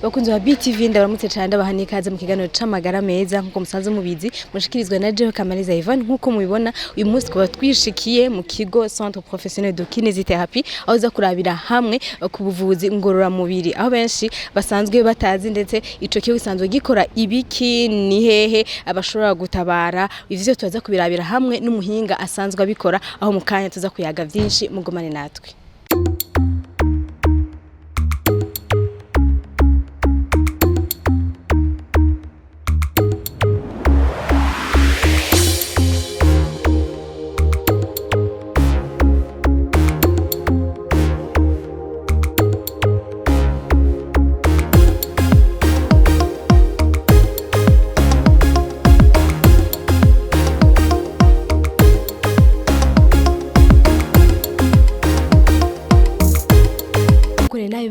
bakunze ba BTV ndabaramutse cyane ndabaha n'ikaze mu kiganiro c'amagara meza nkuko musanze mubizi mushikirizwa na Jewe Kamaliza Ivan nkuko mubibona uyu munsi kuba twishikiye mu kigo Centre Professionnel de Kinésithérapie aho za kurabira hamwe ku buvuzi ngorora mubiri aho benshi basanzwe batazi ndetse ico kigo gisanzwe gikora ibiki ni hehe abashobora gutabara ivyo tuza kubirabira hamwe n'umuhinga asanzwe abikora aho mu kanya tuza kuyaga vyinshi mugomane natwe.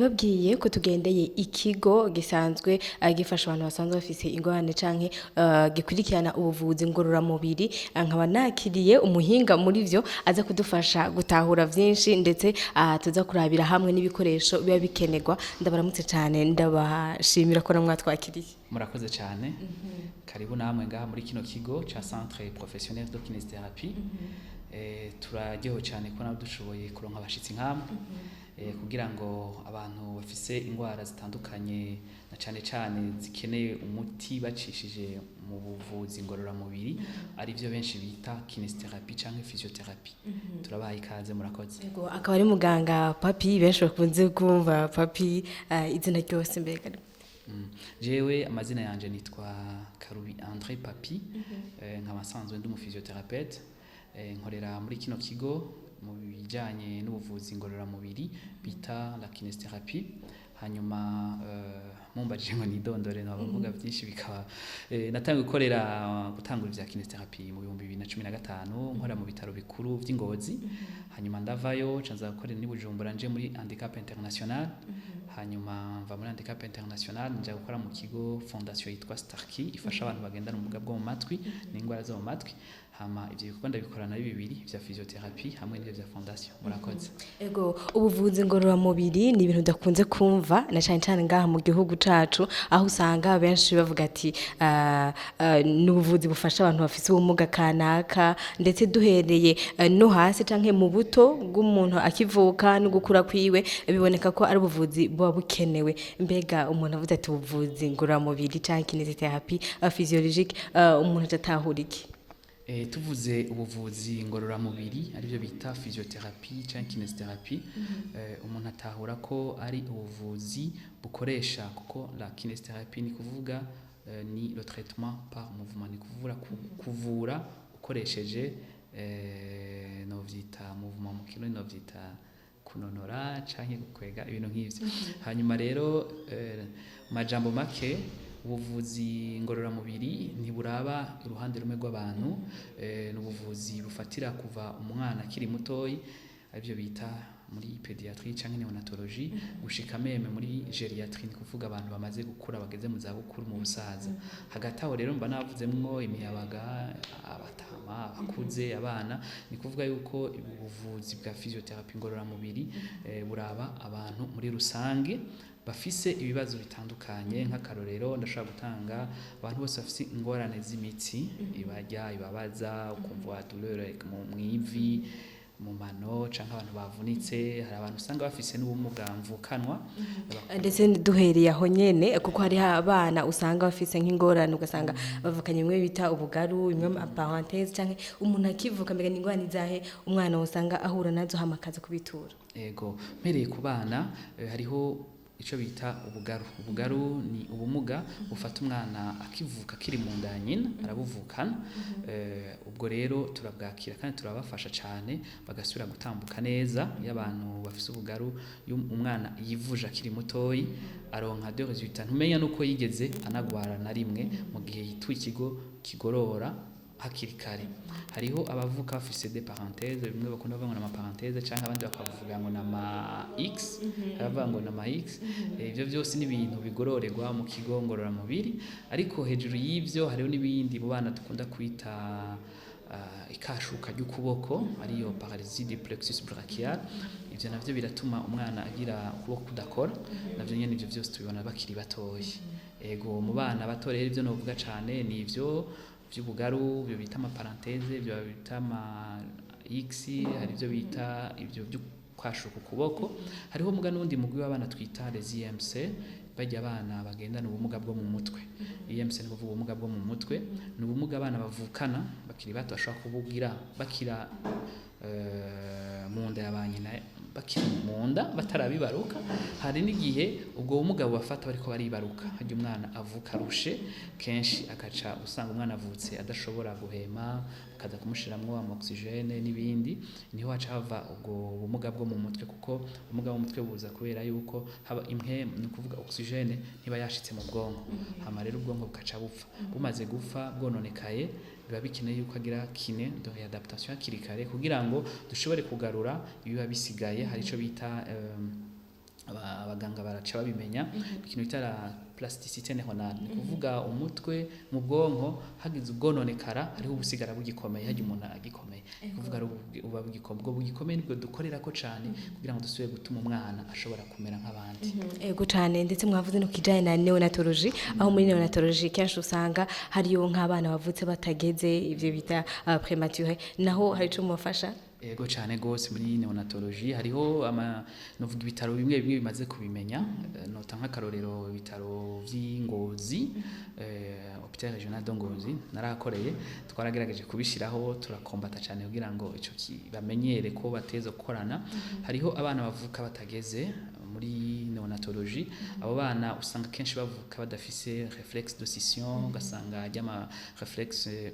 Babwiye ko tugendeye ikigo gisanzwe gifasha abantu basanzwe bafise ingorane canke gikurikirana ubuvuzi ngorora mubiri nkaba nakiriye umuhinga muri vyo aza kudufasha gutahura vyinshi ndetse tuza kurabira hamwe n'ibikoresho biba bikenerwa ndabaramutse cyane ndabashimira ko namwe twakiriye. Murakoze cyane. Karibu namwe ngaha muri kino kigo ca Centre Professionnel de Kinésithérapie. Turaryohewe cyane ko dushoboye kuronka abashitsi nkamwe kugira ngo abantu bafise ingwara zitandukanye na cyane zikeneye umuti bacishije mu buvuzi ngorora mubiri ari byo benshi bita kinésithérapie canke physiothérapie. Turabaha ikaze murakoze. Yego akaba ari muganga Papi benshi bakunze kumva Papi izina ryose mbega. Jewe amazina yanje nitwa Karubi André Papi nkaba sanzwe ndi umuphysiothérapeute nkorera muri kino kigo mu bijanye n'ubuvuzi ngorora mubiri bita la kinésithérapie. Hanyuma mumbajije ngo nidondore nabavuga byinshi bikaba natangiye gutangura ivya kinésithérapie mu 2015 nkora mu bitaro bikuru vy'Ingozi. Hanyuma ndavayo canza gukorera ni Bujumbura nje muri handicap international. Hanyuma mva muri handicap international nja gukora mu kigo fondation yitwa Starkey ifasha abantu bagendana ubumuga bwo mu matwi n'ingwara zo mu matwi. Hama ivyo bikorwa ndabikorana ari bibiri vya physiothérapie hamwe n'ivyo vya fondation. Murakoze. Ego ubuvuzi ngorora mubiri ni ibintu dakunze kumva na cyane ngaha mu gihugu cacu aho usanga benshi bavuga ati n'ubuvuzi bufasha abantu bafise ubumuga kanaka ndetse duhereye no hasi canke mu buto bw'umuntu akivuka no gukura kwiwe biboneka ko ari ubuvuzi buba bukenewe. Mbega umuntu avuze ati ubuvuzi ngorora mubiri canke kinésithérapie physiologique umuntu atatahura iki? Tuvuze ubuvuzi ngorora mubiri ari byo bita physiothérapie canke kinésithérapie umuntu atahura ko ari ubuvuzi bukoresha kuko la kinésithérapie ni kuvuga ni le traitement par mouvement ni kuvura ukoresheje no vyita mouvement mu kirundi no vyita kunonora canke gukwega ibintu nk'ivyo. Hanyuma rero majambo make ubuvuzi ngorora mubiri ntiburaba iruhande rumwe rw'abantu n'ubuvuzi bufatira kuva umwana akiri mutoyi aribyo bita muri pédiatrie canke néonatologie gushika meme muri gériatrie ni kuvuga abantu bamaze gukura bageze mu za bukuru mu busaza. Hagati aho rero mba navuzemwo imiyabaga abatama abakuze abana ni kuvuga yuko ubuvuzi bwa physiothérapie ngorora mubiri buraba abantu muri rusange bafise ibibazo bitandukanye nk'akarorero ndashaka gutanga abantu bose bafise ingorane z'imitsi ibajya ibabaza ukumva douleur mu ivi mu mano canke abantu bavunitse hari abantu usanga bafise n'ubumuga mvukanwa ndetse duhereye aho nyene kuko hari abana usanga bafise nk'ingorane ugasanga bavukanye imwe bita ubugaru imwe parenthèse canke umuntu akivuka mbega n'ingorane zahe umwana usanga ahura nazo hamakaza kubitura. Ego mpereye ku bana hariho ico bita ubugaru ni ubumuga bufata umwana akivuka kiri mu nda nyina arabuvukana ubwo rero turabwakira kandi turabafasha cyane bagasubira gutambuka neza y'abantu bafise ubugaru umwana yivuje akiri mutoyi aronka de resultat ntumenya nuko yigeze anagwara na rimwe mu gihe yitwa ikigo kigorora hakiri kare. Hariho abavuka bafise des parenthèses bimwe bakunda bavuga ngo na parenthèses canke abandi bakavuga ngo na ma x bavuga ngo na ma x ivyo byose ni ibintu bigororerwa mu kigo ngorora mubiri ariko hejuru y'ivyo hariho n'ibindi mu bana dukunda kwita ikashuka ry'ukuboko ariyo paralysie du plexus brachial. Ivyo navyo biratuma umwana agira ukuboko kudakora, navyo nyene ivyo vyose tubibona bakiri batoyi. Ego mu bana bato rero ivyo novuga cane ni ivyo vy'ubugaru, byo bita ama parenthèse, byo bita ama X, hari byo bita ivyo byo kwashuka ukuboko. Hariho muga n'undi mugwi w'abana twita les IMC, bajya abana bagendana ubumuga bwo mu mutwe. IMC ni kuvuga ubumuga bwo mu mutwe, ni ubumuga abana bavukana bakiri bato bashobora kubugira bakira mu nda ya banyina, bakiri mu nda batarabibaruka. Hari n'igihe ubwo bumuga bubafata bariko baribaruka, harya umwana avuka arushe, kenshi akaca usanga umwana avutse adashobora guhema, akaza kumushiramwo ama oxygene n'ibindi, niho haca hava ubwo bumuga bwo mu mutwe, kuko ubumuga bwo mu mutwe buza kubera yuko haba impwemu, ni kuvuga oxygene ntiba yashitse mu bwonko, hama rero ubwonko bukaca bupfa. Bumaze gupfa bwononekaye, biba bikeneye yuko agira kine de réadaptation hakiri kare kugira ngo dushobore kugarura ibiba bisigaye. Hari ico bita abaganga baraca babimenya, ikintu bita la plasticité neuronale, ni kuvuga umutwe mu bwonko hagize ubwononekara hariho ubusigara bugikomeye, harya umuntu agikomeye, ni kuvuga uba bugikomeye nibwo dukorerako cane kugira ngo dusubire gutuma umwana ashobora kumera nk'abandi. Ego cane, ndetse mwavuze no kijanye na neonatologie, aho muri neonatologie kenshi usanga hariyo nk'abana bavutse batageze, ivyo bita prématuré, naho hari ico mubafasha? Ego cyane gose muri neonatologie hariho novuga ibitaro bimwe bimwe bimaze kubimenya, nota nk'akarorero ibitaro vy'Ingozi, hôpital régional de Ngozi narakoreye, twaragerageje kubishiraho, turakombata cyane kugira ngo ico bamenyere ko bateza gukorana. Hariho abana bavuka batageze muri neonatologie, abo bana usanga kenshi bavuka badafise réflexe de scission, ugasanga ajya réflexe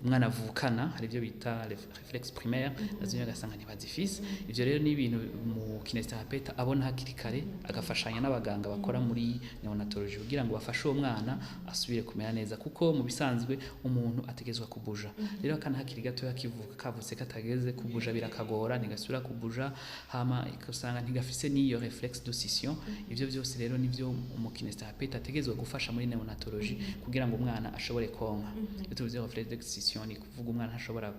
umwana avukana, hari ibyo bita réflexe primaire, nazo ugasanga ntibazifise. Ivyo rero ni ibintu mu kinesiothérapeute abona hakiri kare, agafashanya n'abaganga bakora muri neonatologie kugira ngo bafashe uwo mwana asubire kumera neza, kuko mu bisanzwe umuntu ategezwa kubuja. Rero kana hakiri gato yakivuka kavutse katageze kubuja birakagora, ntigasubira kubuja, hama ikasanga ntigafise n'iyo réflexe de scission. Ivyo byose rero nivyo mu kinesiothérapeute ategezwa gufasha muri neonatologie kugira ngo umwana ashobore konka. Iyo tuvuze réflexe de scission ni kuvuga umwana ashobora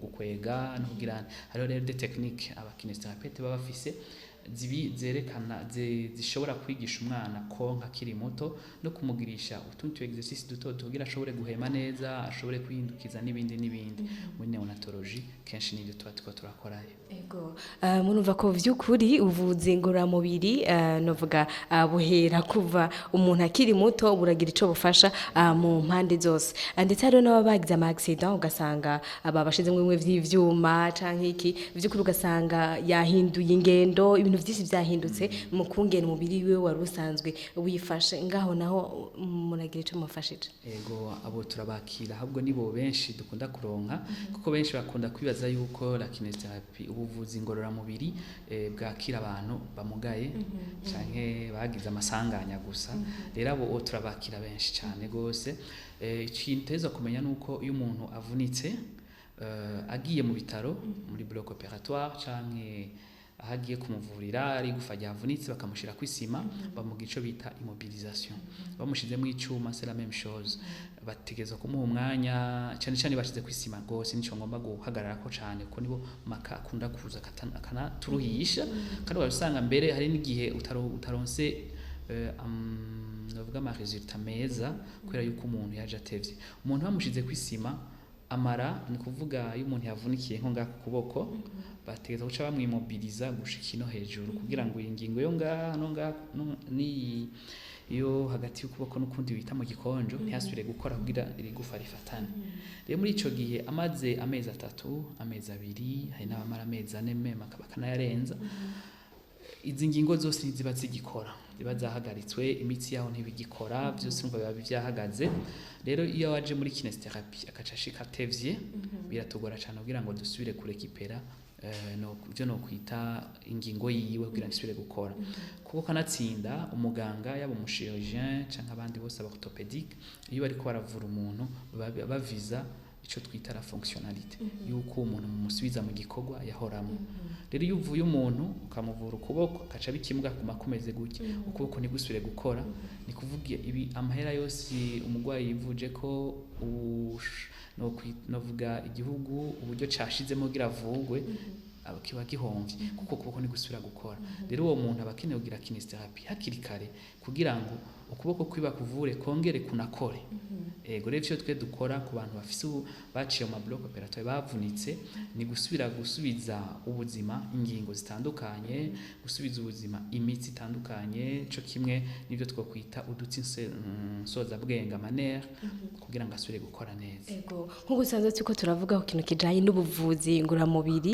gukwega no kugira. Hariho rero des techniques abakinesiothérapeute baba bafise zerekana zishobora kwigisha umwana konka akiri muto no kumugirisha utundi exercice duto tugira ashobore guhema neza, ashobore kwihindukiza n'ibindi n'ibindi. Muri neonatologie kenshi nibyo tuba turakorayo. Ego murumva ko vy'ukuri ubuvuzi ngororamubiri novuga buhera kuva umuntu akiri muto buragira ico bufasha mu mpande zose, ndetse hariho n'ababa bagize ama accident ugasanga babashizemwe bimwe vy'ivyuma canke iki, vy'ukuri ugasanga yahinduye ingendo, ibintu vyinshi vyahindutse mu kungena umubiri wiwe wari usanzwe wifashe. Ngaho naho muragira ico mufashije? Ego abo turabakira, ahubwo nibo benshi dukunda kuronka, kuko benshi bakunda kwibaza yuko la kinesiotherapie, ubuvuzi ngororamubiri bwakira abantu bamugaye canke bagize amasanganya gusa. Rero abo turabakira benshi cyane gose. Ikintu teza kumenya nuko iyo umuntu avunitse agiye mu bitaro muri bloc opératoire canke ahagiye kumuvurira ari gufa ryavunitse bakamushira kwisima, bamuga ico bita immobilisation. Bamushizemo icuma c'est la même chose, bategeza kumuha umwanya cyane cyane bashize kwisima gose, nico ngomba guhagarara ko cyane ko nibo maka akunda kuza akana turuhisha. Kandi wasanga mbere hari n'igihe utaronse navuga ama resultat meza kubera yuko umuntu yaje atevye. Umuntu bamushize kwisima amara, ni kuvuga iyo umuntu yavunikiye nko ngaka kuboko, bategeza guca bamwimobiliza gushika ino hejuru kugira ngo ingingo yo ngaha ni iyo hagati y'ukuboko n'ukundi bita mu gikonjo ntiyasubire gukora kugira irigufa rifatane. Rero muri ico gihe amaze amezi 3, amezi 2, hari n'abamara amezi 4 meme bakanayarenza, izi ngingo zose ntiziba zigikora, ziba zahagaritswe, imitsi yaho ntibigikora, byose ngo biba byahagaze. Rero iyo waje muri kinesiotherapie akaca ashika atevye, biratugora cyane kugira ngo dusubire kurekipera no kwita ingingo yiwe kugira ngo isubire gukora. Kuko kanatsinda umuganga yaba umuchirurgien canke abandi bose aborthopédique, iyo bariko baravura umuntu baviza ico twita la fonctionnalité yuko umuntu mumusubiza mu gikorwa yahoramo. Rero iyo uvuye umuntu ukamuvura ukuboko akaca bikimuga kuma kumeze gutya ukuboko ntigusubire gukora, ni kuvuga ibi amahera yose umugwayi yivuje ko novuga igihugu uburyo cashizemo kugira avugwe kiba gihomvye kuko ukuboko ntigusubira gukora. Rero uwo muntu aba akeneye kugira kinesiotherapy hakiri kare kugira ngo ukuboko kwiba kuvure kongere kunakore. Ego rero ivyo twe dukora ku bantu bafise baciye mu bloc opératoire bavunitse ni gusubiza ubuzima ingingo zitandukanye, gusubiza ubuzima imitsi itandukanye, co kimwe n'ivyo twokwita udutsi nsoza bwenga manere kugira ngo asubire gukora neza. Ego nkuko usanzwe tuko turavuga ku kintu kijanye n'ubuvuzi ngororamubiri,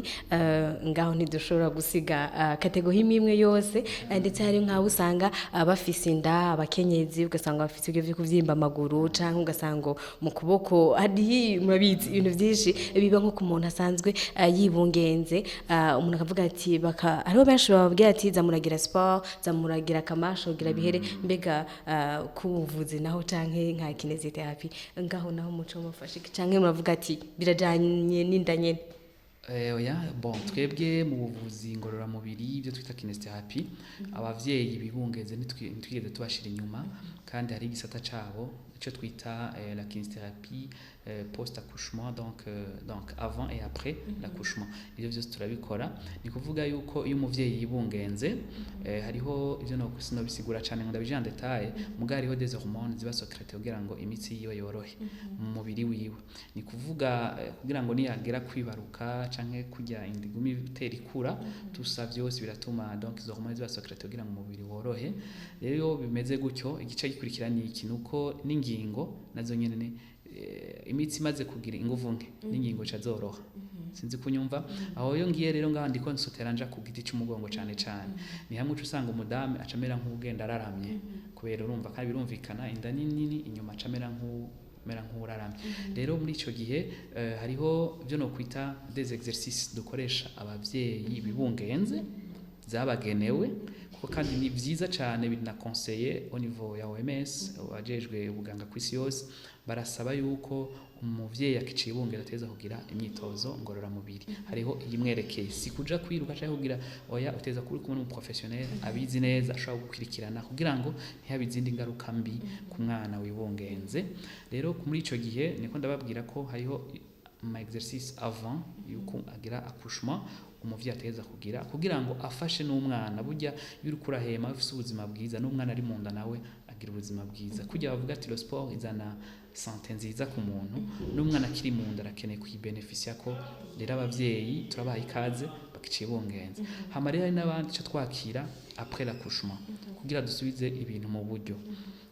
ngaho ntidushobora gusiga kategori imwe yose, ndetse hari nk'abo usanga bafise inda, abakenyezi ugasanga bafise ibyo vyo kuvyimba amaguru canke ugasanga mu kuboko hari murabizi ibintu byinshi biba nko ku muntu asanzwe yibungenze. Umuntu akavuga ati hariho benshi bababwira ati zamuragira sport, zamuragira kamasho kugira bihere, mbega kubuvuzi naho canke nka kinesiotherapy ngaho naho muco mufashe canke muravuga ati birajanye n'inda nyene? Oya, bon, twebwe mu buvuzi ngororamubiri ibyo twita kinesiotherapy abavyeyi bibungeze ntitwigeze tubashira inyuma, kandi hari igisata cabo ico twita la kinesiotherapie post accouchement, donc avant et après l'accouchement. Ivyo vyose turabikora, ni kuvuga yuko iyo umuvyeyi yibungenze hariho ivyo no bisigura cyane ngo ndabije en detail, muga hariho des hormones ziba secrètes kugira ngo imitsi yiwe yorohe mu mubiri wiwe. Ni kuvuga kugira ngo niyagera kwibaruka canke kujya indigumi itera ikura, tusa vyose biratuma donc izo hormones ziba secrètes kugira ngo umubiri worohe. Rero bimeze gutyo, igice gikurikira ni iki nuko n'ingingo nazo nyene imitsi maze kugira inguvu nke n'ingingo cazoroha. Sinzi kunyumva aho yo ngiye rero ngaho ndiko nsotera nja ku giti cy'umugongo cyane cyane, ni hamwe usanga umudame acamera nk'ugenda araramye kubera urumva kandi birumvikana inda nini inyuma acamera nk'uraramye. Rero muri ico gihe hariho byo no kwita des exercices dukoresha abavyeyi bibungenze zabagenewe, kandi ni vyiza cyane binakonseye au niveau ya OMS wajejwe ubuganga kw'isi yose, barasaba yuko umuvyeyi akiciye ibungera ateza kugira imyitozo ngororamubiri. Hariho yimwerekeye si kuja kwiruka cyangwa kugira oya, uteza kuri kumwe n'umuprofessionnel abizi neza ashobora gukurikirana kugira ngo ntihabe izindi ngaruka mbi ku mwana wibungenze. Rero muri ico gihe niko ndababwira ko hariho ma exercice avant yuko agira accouchement umuvyeyi ateza kugira ngo afashe n'umwana. Burya iyo uri kurahema ufise ubuzima bwiza n'umwana ari mu nda nawe agira ubuzima bwiza. Kujya bavuga ati le sport izana santé nziza ku muntu, n'umwana akiri mu nda arakeneye kuyibeneficia ko. Rero abavyeyi turabaha ikaze bakiciye bongenza. Hama rero hari n'abandi cyo twakira après l'accouchement kugira dusubize ibintu mu buryo.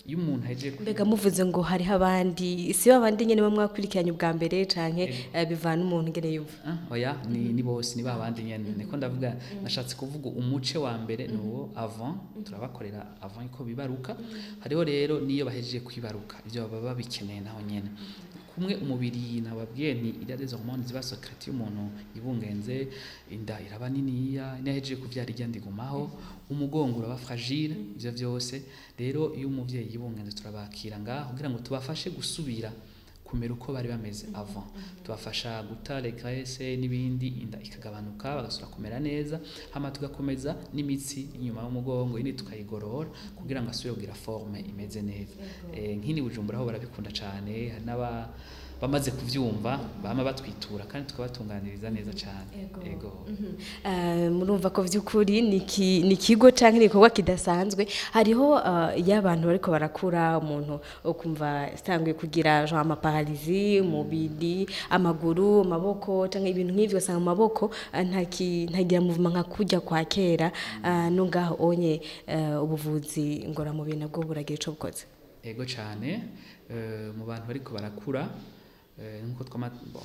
Iyo umuntu ahejeje mbega muvuze ngo hari abandi si babandi nyene bamwakurikiranye ubwa mbere canke bivana umuntu ngene yumva? Oya, ni bose ni babandi nyene. Niko ndavuga nashatse kuvuga umuce wa mbere nuwo avant, turabakorera avant iko bibaruka. Hariho rero niyo bahejeje kwibaruka ivyo baba babikeneye naho nyene. Kumwe umubiri nababwiye ni ira des hormones ziba secrètes y'umuntu yibungenze, inda iraba niniya, inahejeje kuvyara irya ndigumaho, umugongo uraba fragile, ivyo vyose. Rero iyo umuvyeyi yibungenze turabakira ngaho kugira ngo tubafashe gusubira kumera uko bari bameze avant, tubafasha guta les graisses n'ibindi, inda ikagabanuka bagasura kumera neza. Hama tugakomeza n'imitsi inyuma y'umugongo ine tukayigorora kugira ngo asubire kugira forme imeze neza. Nkini Bujumbura aho barabikunda cyane, hari n'aba bamaze kuvyumva bama batwitura kandi tukabatunganiriza neza cyane. Ego murumva ko vy'ukuri ni kigo canke nikorwa kidasanzwe. Hariho y'abantu bariko barakura, umuntu ukumva stanguye kugira genre amaparalysie umubiri, amaguru, amaboko canke ibintu nk'ivyo, usanga mu maboko ntagira movement nka kujya kwa kera. No ngaho onye ubuvuzi ngoramubiri nabwo buragira ico bukoze. Ego cyane mu bantu bariko barakura, nkuko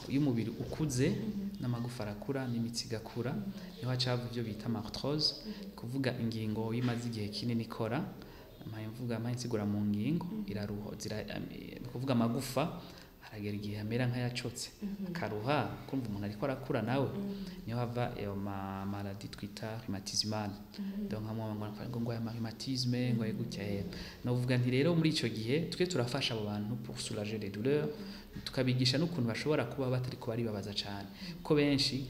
iyo umubiri ukuze n'amagufa arakura n'imitsi igakura, niho hacava ivyo bita arthrose, kuvuga ingingo yimaze igihe kinini ikora. Mpamvuga nsigura mu ngingo iraruho kuvuga amagufa akagera igihe amera nk'ayacotse akaruha kumva umuntu ariko arakura nawe niyo hava ayo mamaladi twita rhumatismale donc ngo aya rhumatisme ngo gutya no uvuga nti rero muri ico gihe twe turafasha abo bantu pour soulager les douleurs tukabigisha n'ukuntu bashobora kuba batari ko bari babaza cyane ko benshi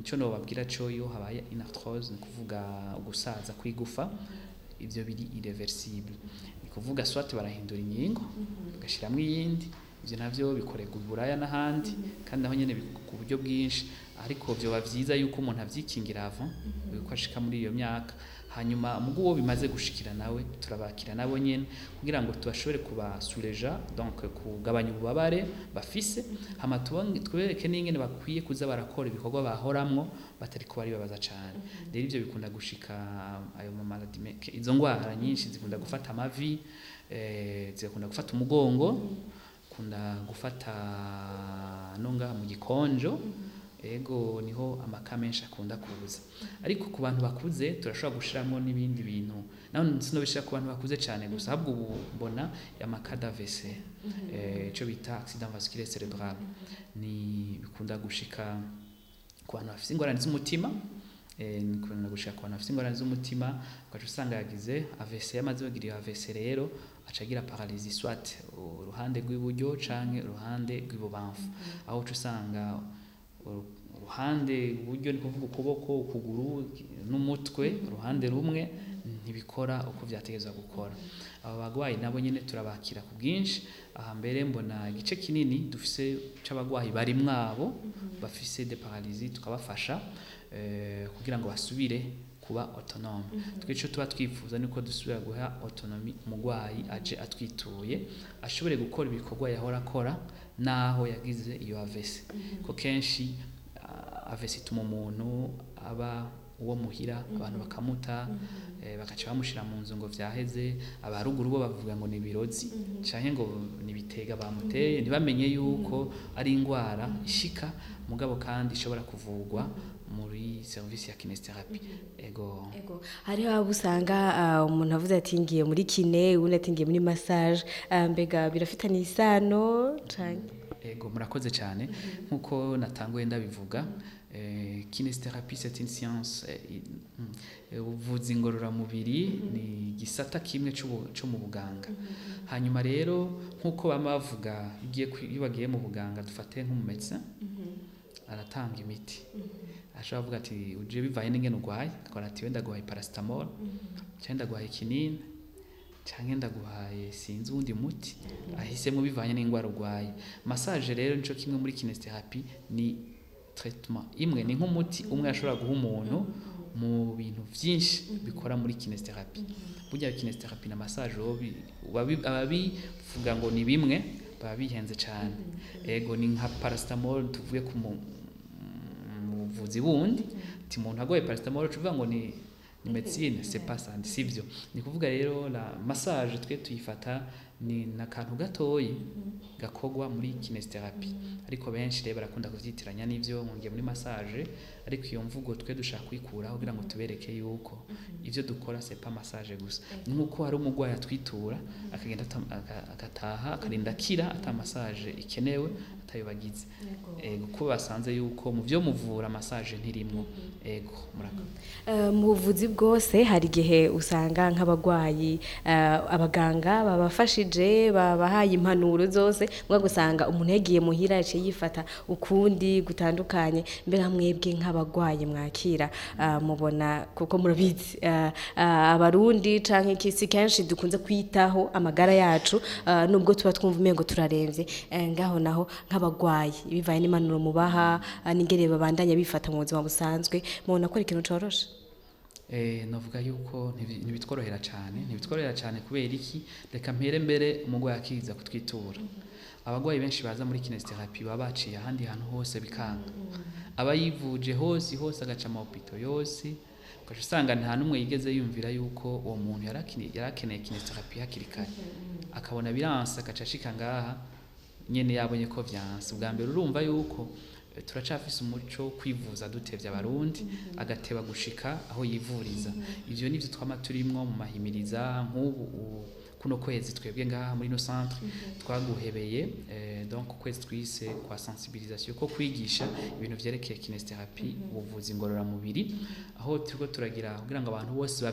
cyo no babwira cyo yo habaye inarthrose ni kuvuga gusaza kwigufa ivyo biri irreversible ni kuvuga soit barahindura ingingo bagashiramwe iyindi ivyo navyo bikorerwa uburaya n'ahandi kandi aho nyene ku buryo bwinshi ariko byo bavyiza yuko umuntu avyikingira avant yuko ashika muri iyo myaka hanyuma mugo wo bimaze gushikira nawe turabakira nabo nyene kugira ngo tubashobore kubasuleja donc kugabanya ububabare bafise hama tubereke n'ingene bakwiye kuza barakora ibikorwa bahoramwo batari ko bari babaza cyane rero ivyo bikunda gushika ayo mamaladi izo ngwara nyinshi zikunda gufata amavi zikunda gufata umugongo kunda gufata nonga mu gikonjo ego niho amakamenshi akunda kubuza ariko ku bantu bakuze turashobora gushiramo n'ibindi bintu naho sinobishira ku bantu bakuze cyane gusa ahubwo ubu mbona amakada AVC ico bita accident vasculaire cerebral ni bikunda gushika ku bantu bafite ingorane z'umutima nikunda gushika ku bantu bafite ingorane z'umutima ugaca usanga yagize AVC yamaze bagira AVC rero acagira paralysie soit uruhande rw'iburyo canke uruhande rw'ibubamfu aho usanga uruhande uburyo ni kuvuga ukuboko ukuguru n'umutwe uruhande rumwe ntibikora uko vyategezwa gukora aba bagwayi nabo nyene turabakira ku bwinshi aha mbere mbona igice kinini dufise c'abagwayi bari mwabo bafise de paralysie tukabafasha kugira ngo basubire kuba autonome twico tuba twifuza niko dusubira guha autonomie umugwayi aje atwituye ashobore gukora ibikorwa yahora akora naho yagize iyo AVC ko kenshi AVC ituma umuntu aba uwo muhira abantu bakamuta bakaca bamushira mu nzu ngo vyaheze abaruguru bo bavuga ngo ni birozi canke ngo ni bitega bamuteye ntibamenye yuko ari ingwara ishika mugabo kandi ishobora kuvugwa muri service ya kinesiotherapy ego hariho abo usanga umuntu avuze ati ngiye muri kine ubundi ati ngiye muri massage mbega birafitanye isano canke ego murakoze cyane nkuko natanguye ndabivuga kinesiotherapy c'est une science ubuvuzi ngororamubiri ni gisata kimwe cyo mu buganga hanyuma rero nkuko bamavuga iyo bagiye mu buganga dufate nk'umumedecin aratanga imiti ashobora kuvuga ati uje bivaye n'ingene urwaye akora ati wenda guhaye paracetamol cyangwa ndaguhaye kinini cyangwa ndaguhaye sinzi uwundi muti ahisemo bivanye n'indwara urwaye massage rero nico kimwe muri kinesiotherapy ni traitement imwe ni nk'umuti umwe ashobora guha umuntu mu bintu byinshi bikora muri kinesiotherapy burya kinesiotherapy na massage ababivuga ngo ni bimwe baba bihenze cyane ego ni nka paracetamol tuvuye ku muvuzi bundi ati umuntu agoye paracetamol tuvuga ngo ni médecine c'est pas ça sivyo ni kuvuga rero la massage twe tuyifata ni nakantu gatoyi gakogwa muri kinesiotherapy ariko benshi rero barakunda kuvyitiranya n'ivyo ngiye muri massage ariko iyo mvugo twe dushaka kwikuraho kugira ngo tubereke yuko ivyo dukora c'est pas massage gusa nuko hari umugwayi atwitura akagenda agataha akarinda kira ata massage ikenewe atayo bagize ego ko basanze yuko mu byo muvura massage ntirimwo ego muraka mu buvuzi bwose hari gihe usanga nk'abagwayi abaganga babafashije babahaye impanuro zose mwa gusanga umuntu yagiye muhira yaciye yifata ukundi gutandukanye mbere mwebwe nk'abagwayi mwakira mubona kuko murabizi abarundi canke kisi kenshi dukunze kwitaho amagara yacu nubwo tuba twumva umengo turaremvye ngaho naho nk'abagwayi bivaye n'impanuro mubaha n'ingere babandanya bifata mu buzima busanzwe mubona ko ikintu coroshe navuga yuko ntibitworohera cyane kubera iki reka mpere mbere umugwayi akiza kutwitura abagwayi benshi baza muri kinesiotherapy baba baciye ahandi hantu hose bikanga aba yivuje hose agaca amahopito yose ugaca usanga nta n'umwe yigeze yumvira yuko uwo muntu yarakeneye kinesiotherapy hakiri kare akabona biranse agaca ashika ngaha nyene yabonye ko vyanse ubwa mbere urumva yuko turacafise umuco kwivuza dutevye abarundi agateba gushika aho yivuriza ivyo nivyo twama turimwo mu mahimiriza nk'ubu kuno kwezi twebwe ngaha muri no centre twaguhebeye donc kwezi twise kwa sensibilisation ko kwigisha ibintu vyerekeye kinestherapie ubuvuzi ngorora mubiri aho turiko turagira kugira ngo abantu bose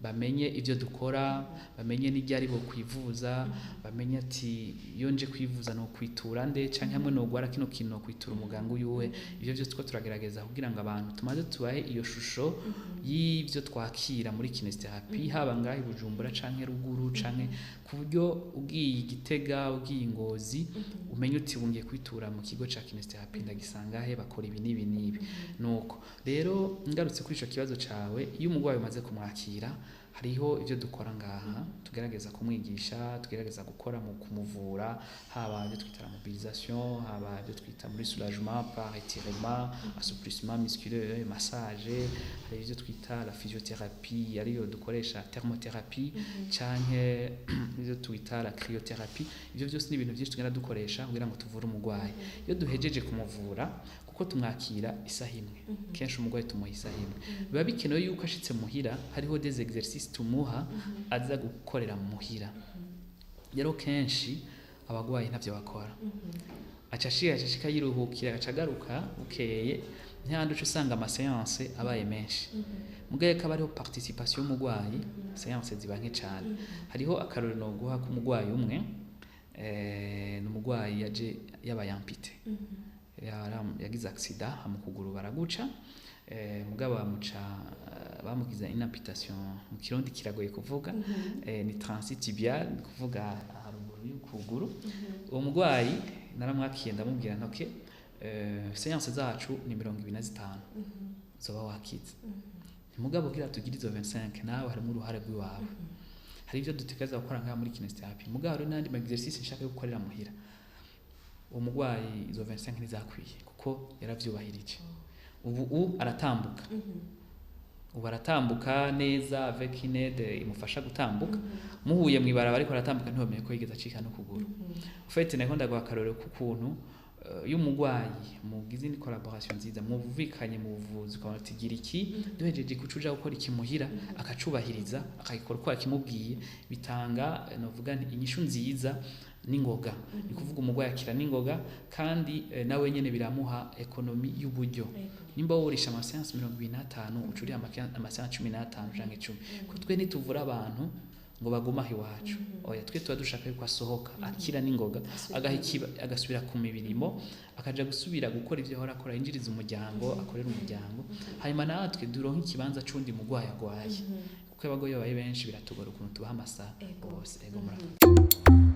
bamenye ivyo dukora bamenye n'iryari bo kwivuza bamenye ati iyo nje kwivuza no kwitura nde canke hamwe no gwara kino kintu kwitura umuganga uyuwe ivyo byose two turagerageza kugira ngo abantu tumaze tubahe iyo shusho y'ivyo twakira muri kinestherapie haba ngaho i Bujumbura canke ruguru canke ku buryo ugiye Gitega ugiye Ngozi umenye uti bungiye kwitura mu kigo ca kinestherapie ndagisanga he bakora ibi nibi nuko rero ngarutse kuri ico kibazo cawe iyo umugwayi umaze kumwakira hariho ivyo dukora ngaha tugerageza kumwigisha tugerageza gukora mu kumuvura haba ivyo twita mobilisation haba ivyo twita muri soulagement par étirement assouplissement musculaire massage hari ivyo twita la physiothérapie ariyo dukoresha thermothérapie canke ivyo twita la cryothérapie ivyo byose ni ibintu byinshi tugenda dukoresha kugira ngo tuvure umugwayi iyo duhejeje kumuvura kuko tumwakira isaha imwe kenshi umugwayi tumuha isaha imwe biba bikenewe yuko ashitse muhira hariho des exercices tumuha aza gukorera muhira rero kenshi abagwayi ntavyo bakora acashika yiruhukira acagaruka bukeye ntihandi uca usanga ama séance abaye menshi mugaye ko hariho participation y'umugwayi séance ziba nke cane hariho akarorero no guha ku mugwayi umwe n'umugwayi yaje yabaye ampité yagize accident amukuguru baraguca mugabo bamugize une amputation mu kirundi kiragoye kuvuga ni transit tibial kuvuga haruguru y'ukuguru uwo mugwayi naramwakiye ndamubwira ntoke séance zacu ni 25 zoba wakize mugabo gira tugira izo 25 nawe harimo uruhare rw'iwawe hari ivyo dutekereza gukora ngaha muri kinestherapie mugabo rero nandi ma exercice nshaka gukorera muhira umugwayi izo 25 ntizakwiye kuko yaravyubahirije ubu aratambuka aratambuka neza avec une aide imufasha gutambuka muhuye mwibaraba ariko aratambuka ntihomenye ko yigeze acika no kuguru ufite nako ndagwa akarorero ku kuntu y'umugwayi mugize ni collaboration nziza muvuvikanye mu buvuzi kwa tigira iki duhejeje kucuja gukora ikimuhira akacubahiriza akagikora uko akimubwiye bitanga novuga inyishu nziza ningoga ni kuvuga umugwayi akira ningoga kandi nawe nyene biramuha ekonomi y'uburyo nimba worisha ama séance 25 ucuri ama séance 15 canke 10 ko twe nituvura abantu ngo baguma hiwacu oya twe tuba dushaka yuko asohoka akira ningoga agasubira ku mibirimo akaja gusubira gukora ivyo hora akora injiriza umuryango akorera umuryango hanyuma natwe duronka ikibanza cundi mugwayi agwaye kuko abagoye babaye benshi biratugora ukuntu tubaha amasaha bose ego murakoze